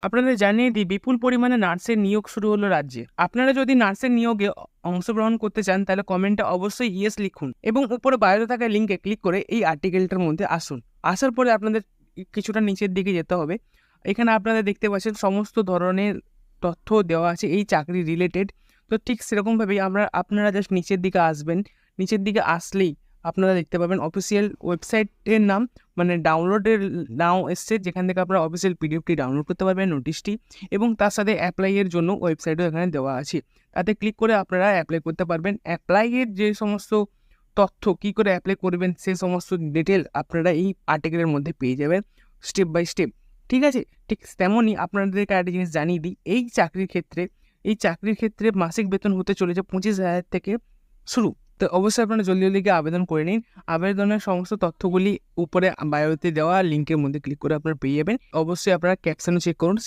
আপনাদের জানিয়ে দিই, বিপুল পরিমাণে নার্সের নিয়োগ শুরু হলো রাজ্যে। আপনারা যদি নার্সের নিয়োগে অংশগ্রহণ করতে চান তাহলে কমেন্টে অবশ্যই ইয়েস লিখুন এবং উপরে বায়োতে থাকা লিঙ্কে ক্লিক করে এই আর্টিকেলটার মধ্যে আসুন। আসার পরে আপনাদের কিছুটা নিচের দিকে যেতে হবে। এখানে আপনারা দেখতে পাচ্ছেন সমস্ত ধরনের তথ্য দেওয়া আছে এই চাকরি রিলেটেড। তো ঠিক সেরকমভাবেই আপনারা জাস্ট নিচের দিকে আসবেন। নিচের দিকে আসলেই আপনারা দেখতে পাবেন অফিসিয়াল ওয়েবসাইটের নাম, মানে ডাউনলোডের নাও এসছে, যেখান থেকে আপনারা অফিসিয়াল পিডিএফটি ডাউনলোড করতে পারবেন, নোটিশটি, এবং তার সাথে অ্যাপ্লাইয়ের জন্য ওয়েবসাইটও এখানে দেওয়া আছে। তাতে ক্লিক করে আপনারা অ্যাপ্লাই করতে পারবেন। অ্যাপ্লাইয়ের যে সমস্ত তথ্য, কী করে অ্যাপ্লাই করবেন সেই সমস্ত ডিটেল আপনারা এই আর্টিকেলের মধ্যে পেয়ে যাবেন স্টেপ বাই স্টেপ। ঠিক আছে? ঠিক তেমনই আপনাদেরকে একটা জিনিস জানিয়ে দিই, এই চাকরির ক্ষেত্রে মাসিক বেতন হতে চলেছে 25,000 থেকে শুরু। তো অবশ্যই আপনারা জলদি গিয়ে আবেদন করে নিন। আবেদনের সমস্ত তথ্যগুলি উপরে বায়োতে দেওয়া লিঙ্কের মধ্যে ক্লিক করে আপনারা পেয়ে যাবেন। অবশ্যই আপনারা ক্যাপশনও চেক করুন।